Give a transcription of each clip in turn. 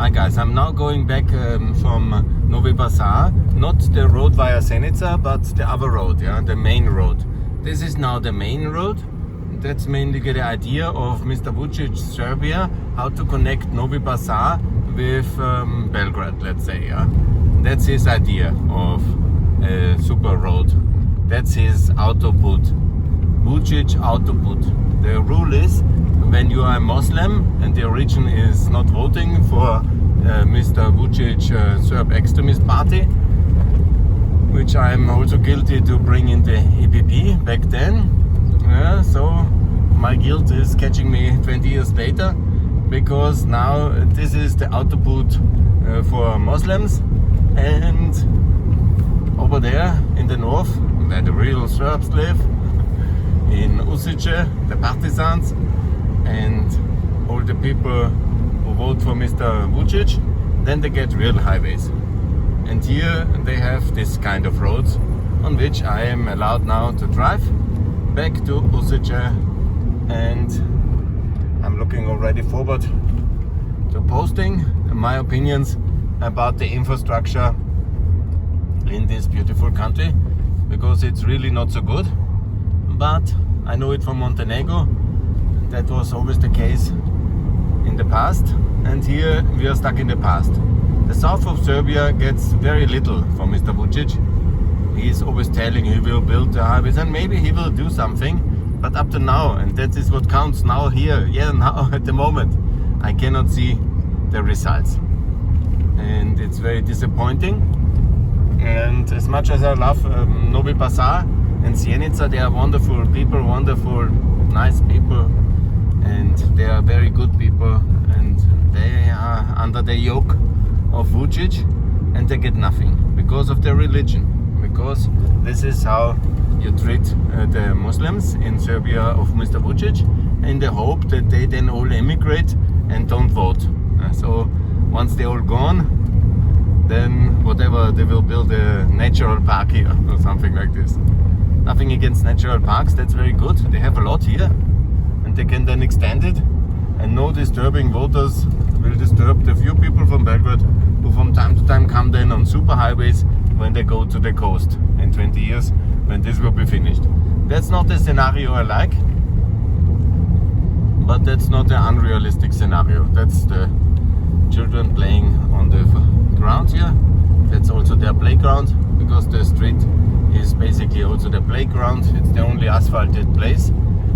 Hi guys, I'm now going back from Novi Pazar, not the road via Zenica, but the other road, yeah, the main road. This is now the main road. That's mainly the idea of Mr. Vučić, Serbia, how to connect Novi Pazar with Belgrade, let's say, yeah. That's his idea of a super road. That's his autoput, Vučić autoput. The rule is, when you are a Muslim and the region is not voting for Mr. Vučić Serb extremist party, which I'm also guilty to bring in the EPP back then. Yeah, so my guilt is catching me 20 years later, because now this is the autoput for Muslims, and over there in the north, where the real Serbs live, in Usice, the partisans, and all the people who vote for Mr. Vučić, then they get real highways. And here they have this kind of roads on which I am allowed now to drive back to Usice, and I'm looking already forward to posting my opinions about the infrastructure in this beautiful country, because it's really not so good. But I know it from Montenegro. That was always the case in the past, and here we are stuck in the past. The south of Serbia gets very little from Mr. Vučić. He is always telling he will build the highways, and maybe he will do something, but up to now, and that is what counts now here, yeah, now at the moment, I cannot see the results. And it's very disappointing. And as much as I love Novi Pazar and Sjenica, they are wonderful people, wonderful, nice people, and they are very good people, and they are under the yoke of Vučić, and they get nothing because of their religion, because this is how you treat the Muslims in Serbia of Mr. Vučić, in the hope that they then all emigrate and don't vote. So once they're all gone, then whatever, they will build a natural park here or something like this. Nothing against natural parks, that's very good. They have a lot here, and they can then extend it, and no disturbing voters will disturb the few people from Belgrade who from time to time come then on super highways when they go to the coast in 20 years, when this will be finished. That's not the scenario I like, but that's not an unrealistic scenario. That's the children playing on the ground here. That's also their playground, because the street is basically also the playground. It's the only asphalted place.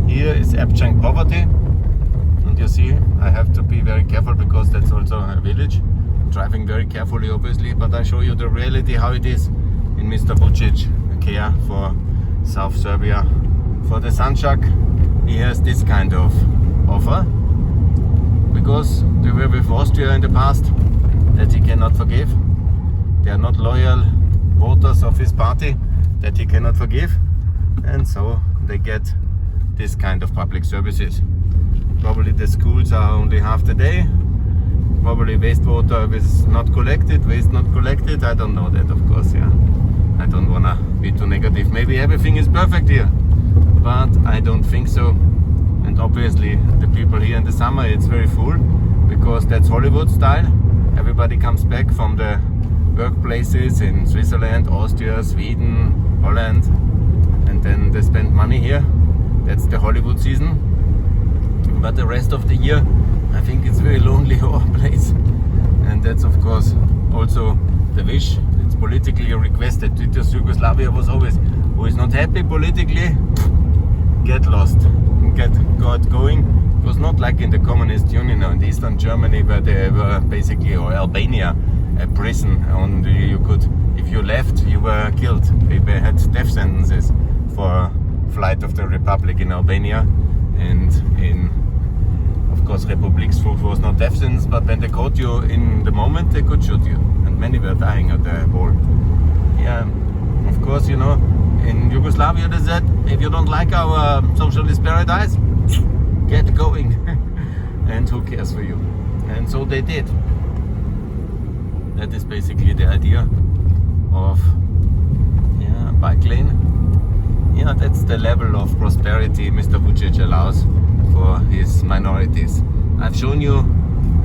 Here is abject poverty, and you see I have to be very careful because that's also a village. I'm driving very carefully obviously, but I show you the reality how it is in Mr. Vučić care for South Serbia. For the Sandzak, he has this kind of offer, because they were with Austria in the past, that he cannot forgive. They are not loyal voters of his party that he cannot forgive, and so they get this kind of public services. Probably the schools are only half the day, probably wastewater is not collected, waste not collected, I don't know that, of course, yeah. I don't wanna be too negative. Maybe everything is perfect here, but I don't think so. And obviously the people here in the summer, it's very full, because that's Hollywood style. Everybody comes back from the workplaces in Switzerland, Austria, Sweden, Holland, and then they spend money here. That's the Hollywood season. But the rest of the year, I think it's very lonely our place. And that's of course also the wish. It's politically requested. Titus Yugoslavia was always, who is not happy politically, get lost, got going. It was not like in the communist union or in Eastern Germany, where they were basically, or Albania, a prison. Only you could, if you left, you were killed. They had death sentences for flight of the Republic in Albania, and in, of course, Republik Srpska was not death sentence, but when they caught you in the moment, they could shoot you, and many were dying at the war. Yeah, of course, you know, in Yugoslavia they said, if you don't like our socialist paradise, get going, and who cares for you? And so they did. That is basically the idea of, yeah, bike lane. Yeah, that's the level of prosperity Mr. Vučić allows for his minorities. I've shown you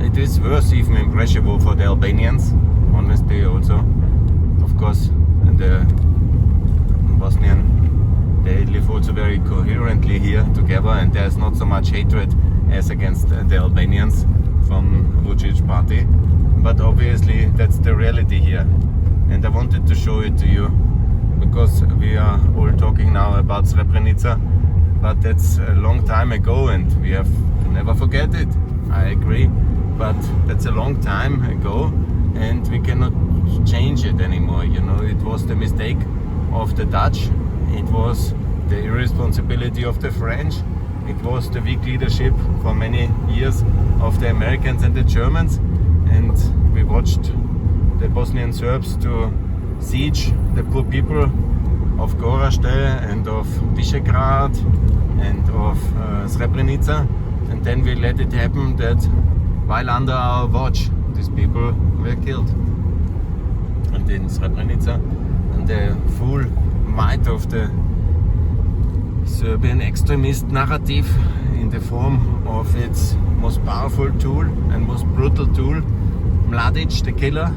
it is worse even in Preševo for the Albanians, honestly also. Of course, the Bosnian, they live also very coherently here together, and there's not so much hatred as against the Albanians from Vučić party. But obviously that's the reality here. And I wanted to show it to you, because we are all talking now about Srebrenica, but that's a long time ago and we have to never forget it. I agree, but that's a long time ago and we cannot change it anymore. You know, it was the mistake of the Dutch, it was the irresponsibility of the French, it was the weak leadership for many years of the Americans and the Germans, and we watched the Bosnian Serbs to siege the poor people of Gorazde and of Visegrad and of Srebrenica, and then we let it happen that while under our watch these people were killed. And in Srebrenica, and the full might of the Serbian extremist narrative in the form of its most powerful tool and most brutal tool, Mladic, the killer,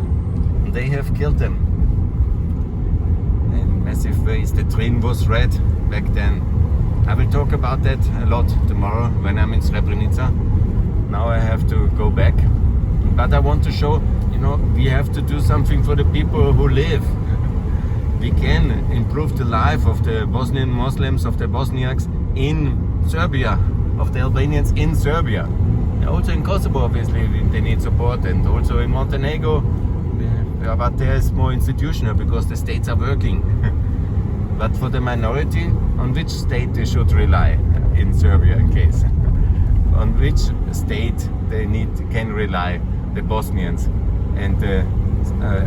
they have killed them in massive ways. The train was red back then. I will talk about that a lot tomorrow when I'm in Srebrenica. Now I have to go back, but I want to show, you know, we have to do something for the people who live. We can improve the life of the Bosnian Muslims, of the Bosniaks in Serbia, of the Albanians in Serbia. Also in Kosovo, obviously, they need support, and also in Montenegro. But there is more institutional because the states are working. But for the minority, on which state they should rely in Serbia in case? On which state they can rely, the Bosnians and the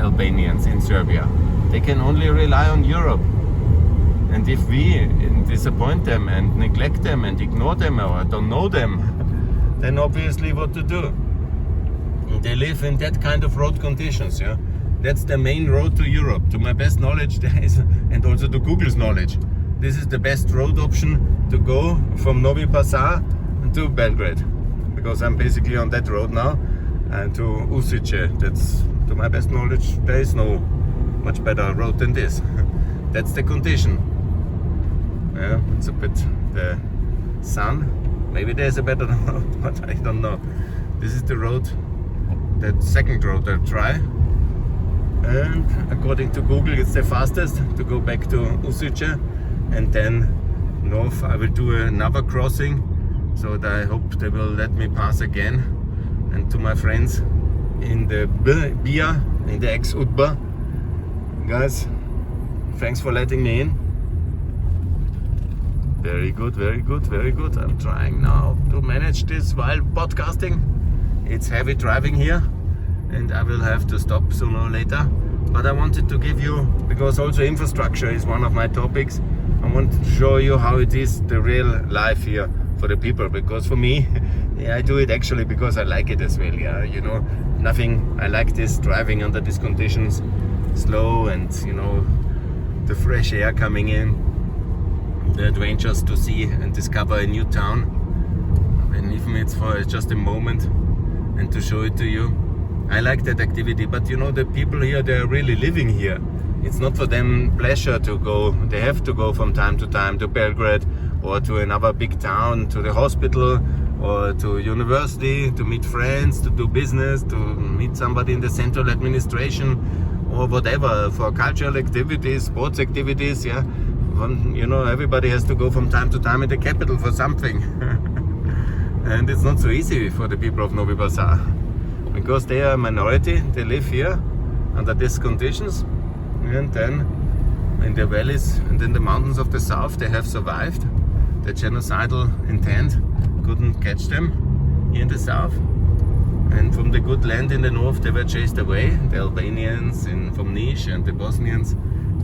Albanians in Serbia? They can only rely on Europe. And if we disappoint them and neglect them and ignore them or don't know them, then obviously what to do? They live in that kind of road conditions, yeah. That's the main road to Europe. To my best knowledge, there is, and also to Google's knowledge, this is the best road option to go from Novi Pazar to Belgrade. Because I'm basically on that road now, and to Usice. That's, to my best knowledge, there is no much better road than this. That's the condition. Yeah, it's a bit the sun. Maybe there's a better road, but I don't know. This is the road, that second road I try. And according to Google, it's the fastest to go back to Usice, and then north I will do another crossing, so that I hope they will let me pass again. And to my friends in the BIA, in the ex-UDBA, guys, thanks for letting me in. Very good, very good, very good. I'm trying now to manage this while podcasting. It's heavy driving here, and I will have to stop sooner or later. But I wanted to give you, because also infrastructure is one of my topics, I want to show you how it is, the real life here for the people. Because for me, yeah, I do it actually because I like it as well. Yeah, you know, nothing. I like this driving under these conditions, slow, and you know, the fresh air coming in, the adventures to see and discover a new town, and even it's for just a moment, and to show it to you. I like that activity, but you know, the people here, they're really living here. It's not for them pleasure to go. They have to go from time to time to Belgrade or to another big town, to the hospital or to university, to meet friends, to do business, to meet somebody in the central administration or whatever, for cultural activities, sports activities. Yeah, you know, everybody has to go from time to time in the capital for something. And it's not so easy for the people of Novi Pazar, because they are a minority. They live here under these conditions, and then in the valleys and in the mountains of the south they have survived. The genocidal intent couldn't catch them here in the south, and from the good land in the north they were chased away, the Albanians from Niš and the Bosnians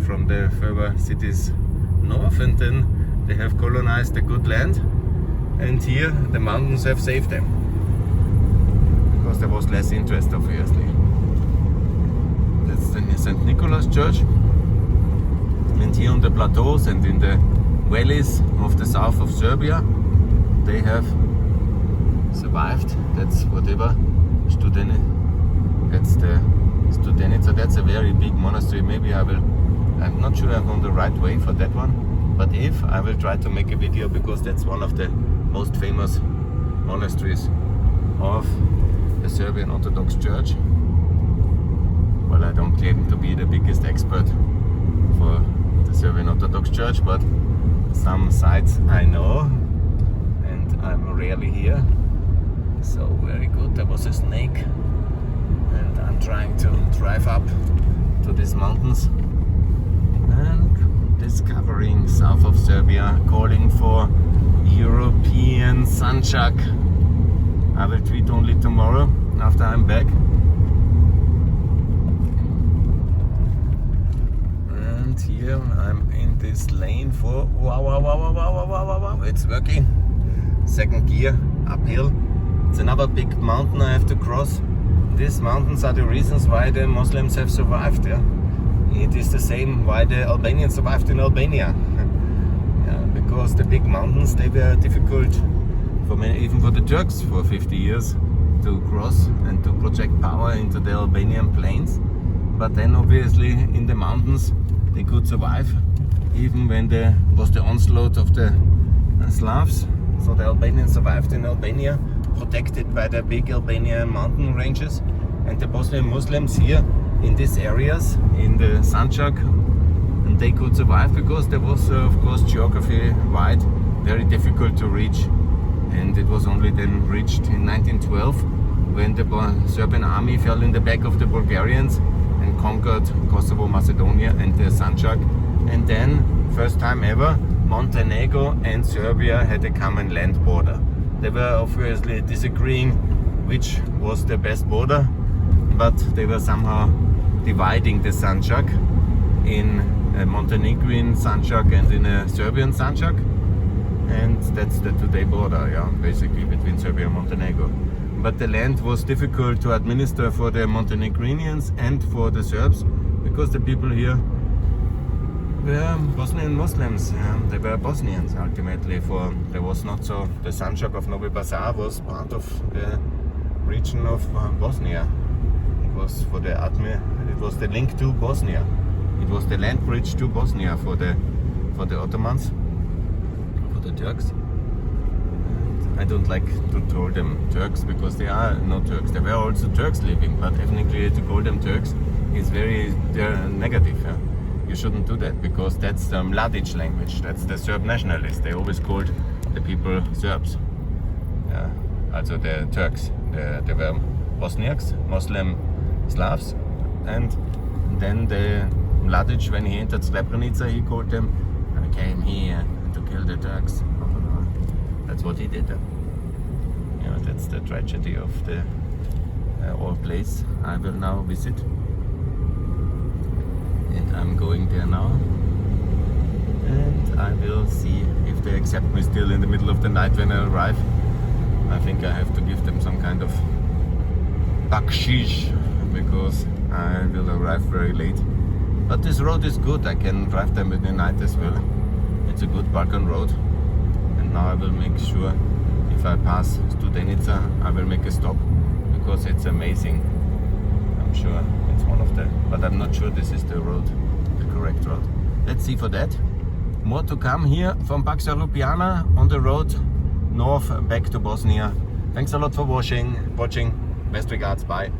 from the further cities north, and then they have colonized the good land, and here the mountains have saved them. Because there was less interest, obviously. That's the St. Nicholas Church. And here on the plateaus and in the valleys of the south of Serbia, they have survived. That's whatever That's the Studenica. That's a very big monastery. Maybe I'm not sure I'm on the right way for that one, but if I will try to make a video, because that's one of the most famous monasteries of the Serbian Orthodox Church. Well, I don't claim to be the biggest expert for the Serbian Orthodox Church, but some sites I know, and I'm rarely here. So very good. There was a snake, and I'm trying to drive up to these mountains and discovering south of Serbia, calling for European Sandzak. I will tweet only tomorrow after I'm back. And here I'm in this lane for wow, it's working. Second gear, uphill. It's another big mountain I have to cross. These mountains are the reasons why the Muslims have survived. Yeah? It is the same why the Albanians survived in Albania. Yeah, because the big mountains, they were difficult for many, even for the Turks for 50 years to cross and to project power into the Albanian plains. But then obviously in the mountains they could survive, even when there was the onslaught of the Slavs. So the Albanians survived in Albania, protected by the big Albanian mountain ranges, and the Bosnian Muslims here in these areas, in the Sandzak, and they could survive because there was, of course, geography-wide very difficult to reach, and it was only then reached in 1912 when the Serbian army fell in the back of the Bulgarians and conquered Kosovo, Macedonia, and the Sandzak, and then, first time ever, Montenegro and Serbia had a common land border. They were obviously disagreeing which was the best border, but they were somehow dividing the Sandzak in a Montenegrin Sandzak and in a Serbian Sandzak, and that's the today border, yeah, basically between Serbia and Montenegro. But the land was difficult to administer for the Montenegrinians and for the Serbs, because the people here were Bosnian Muslims. They were Bosnians ultimately. There was not so. The Sandzak of Novi Pazar was part of the region of Bosnia. It was for the Atme. It was the link to Bosnia. It was the land bridge to Bosnia for the Ottomans, for the Turks. And I don't like to call them Turks because they are not Turks. There were also Turks living, but ethnically to call them Turks is very negative. Yeah? You shouldn't do that, because that's the Mladic language. That's the Serb nationalists. They always called the people Serbs. Yeah, also the Turks. They were Bosniaks, Muslim Slavs, and then the Mladic, when he entered Srebrenica, he called them, I came here to kill the Turks. That's what he did. Yeah, that's the tragedy of the old place I will now visit. And I'm going there now, and I will see if they accept me still in the middle of the night when I arrive. I think I have to give them some kind of bakshish, because I will arrive very late. But this road is good, I can drive them in the night as well. It's a good Balkan road. And now I will make sure, if I pass Studenica, I will make a stop, because it's amazing. I'm sure it's one of the, but I'm not sure this is the road, the correct road. Let's see for that. More to come here from Paxa Ljubljana on the road north back to Bosnia. Thanks a lot for watching. Best regards, bye.